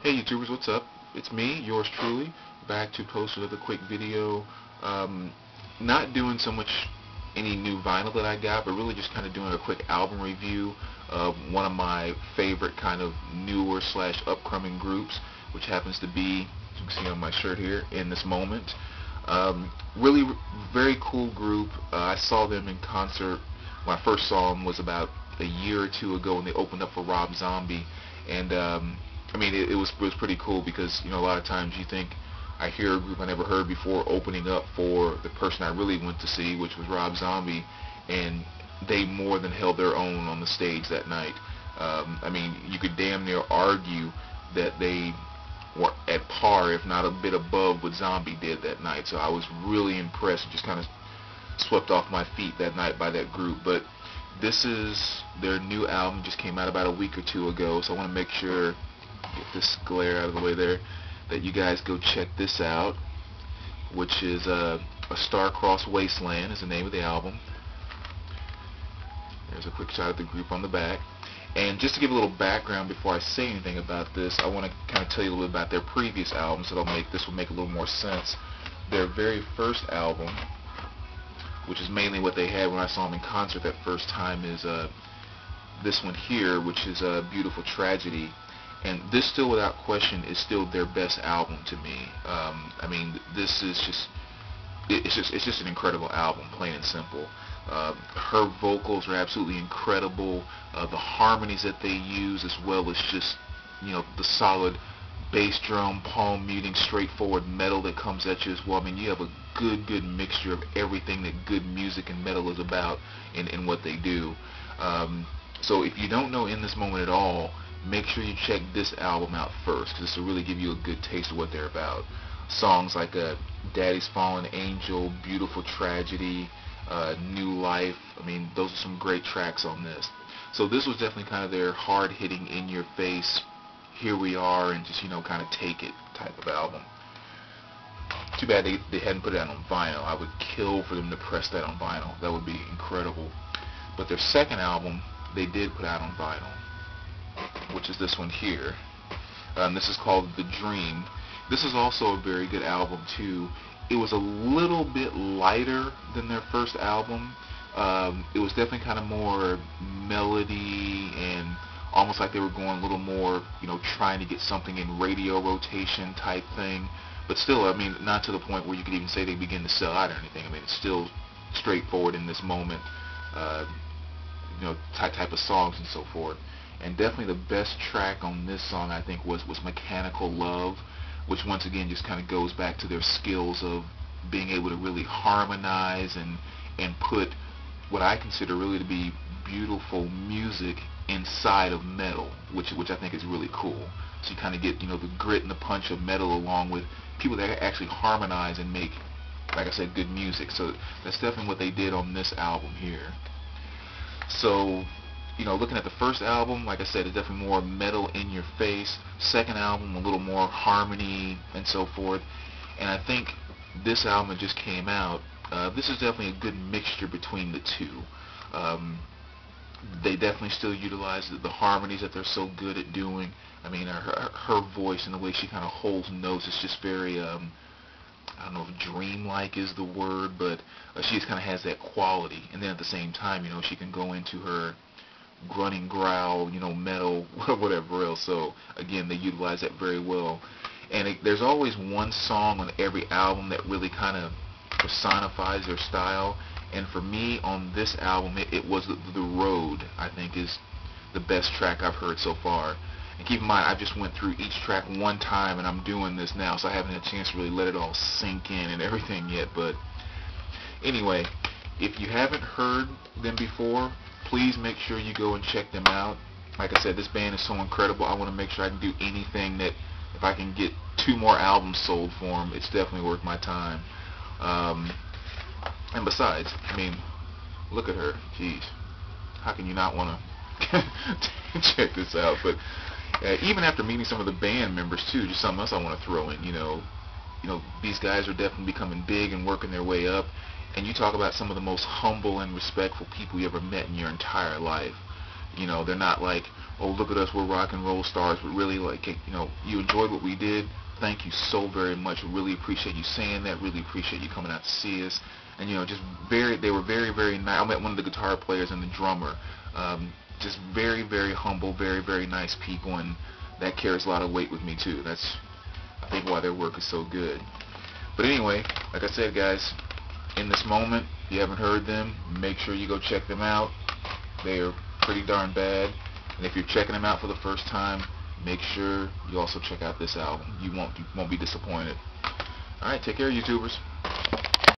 Hey YouTubers, what's up? It's me, yours truly, back to post another quick video. Um, Not doing so much any new vinyl that I got, but really just kind of doing a quick album review of one of my favorite kind of newer slash upcoming groups, which happens to be, as you can see on my shirt here, In This Moment. Really very cool group. I saw them in concert. When I first saw them was about a year or two ago when they opened up for Rob Zombie, and I mean, it was pretty cool because, you know, a lot of times you think I hear a group I never heard before opening up for the person I really went to see, which was Rob Zombie, and they more than held their own on the stage that night. I mean, you could damn near argue that they were at par, if not a bit above, what Zombie did that night. So I was really impressed, just kind of swept off my feet that night by that group. But this is their new album, just came out about a week or two ago, so I want to make sure, get this glare out of the way there, that you guys go check this out, which is A Star-Crossed Wasteland is the name of the album. There's a quick shot of the group on the back. And just to give a little background before I say anything about this, I want to kind of tell you a little bit about their previous albums, so this will make a little more sense. Their very first album, which is mainly what they had when I saw them in concert that first time, is this one here, which is Beautiful Tragedy. And this, still without question, is still their best album to me. I mean, this is it's just an incredible album, plain and simple. Her vocals are absolutely incredible. The harmonies that they use, as well as just, you know, the solid bass drum, palm muting, straightforward metal that comes at you as well. I mean, you have a good mixture of everything that good music and metal is about in what they do. So if you don't know In This Moment at all, make sure you check this album out first, because this will really give you a good taste of what they're about. Songs like Daddy's Fallen Angel, Beautiful Tragedy, New Life, I mean, those are some great tracks on this. So this was definitely kind of their hard-hitting, in-your-face, here we are, and just, you know, kind of take it type of album. Too bad they hadn't put it out on vinyl. I would kill for them to press that on vinyl. That would be incredible. But their second album, they did put out on vinyl, which is this one here. This is called The Dream. This is also a very good album too. It was a little bit lighter than their first album. It was definitely kind of more melody and almost like they were going a little more, you know, trying to get something in radio rotation type thing. But still, I mean, not to the point where you could even say they begin to sell out or anything. I mean, it's still straightforward In This Moment, you know, type of songs and so forth. And definitely the best track on this song, I think, was Mechanical Love, which once again just kind of goes back to their skills of being able to really harmonize and put what I consider really to be beautiful music inside of metal, which I think is really cool. So you kind of get, you know, the grit and the punch of metal along with people that actually harmonize and make, like I said, good music. So that's definitely what they did on this album here. So, you know, looking at the first album, like I said, it's definitely more metal in your face. Second album, a little more harmony and so forth. And I think this album that just came out, this is definitely a good mixture between the two. They definitely still utilize the harmonies that they're so good at doing. I mean, her voice and the way she kind of holds notes is just very, I don't know if dreamlike is the word, but she just kind of has that quality. And then at the same time, you know, she can go into her grunting growl, you know, metal, whatever else. So again, they utilize that very well. And there's always one song on every album that really kind of personifies their style. And for me, on this album, it was The Road, I think, is the best track I've heard so far. And keep in mind, I just went through each track one time, and I'm doing this now, so I haven't had a chance to really let it all sink in and everything yet. But anyway, if you haven't heard them before, please make sure you go and check them out. Like I said, this band is so incredible. I want to make sure I can do anything that, if I can get 2 more albums sold for them, it's definitely worth my time. And besides, I mean, look at her. Jeez. How can you not want to check this out? But even after meeting some of the band members too, just something else I want to throw in, you know, these guys are definitely becoming big and working their way up. And you talk about some of the most humble and respectful people you ever met in your entire life. You know, they're not like oh, look at us, we're rock and roll stars, but really, like, you know, you enjoyed what we did. Thank you so very much. Really appreciate you saying that. Really appreciate you coming out to see us. And, you know, just they were very, very nice. I met one of the guitar players and the drummer. Just very, very humble, very, very nice people, and that carries a lot of weight with me too. That's, I think, why their work is so good. But anyway, like I said, guys, in this moment, if you haven't heard them, make sure you go check them out. They are pretty darn bad. And if you're checking them out for the first time, make sure you also check out this album. You won't be disappointed. All right, take care, YouTubers.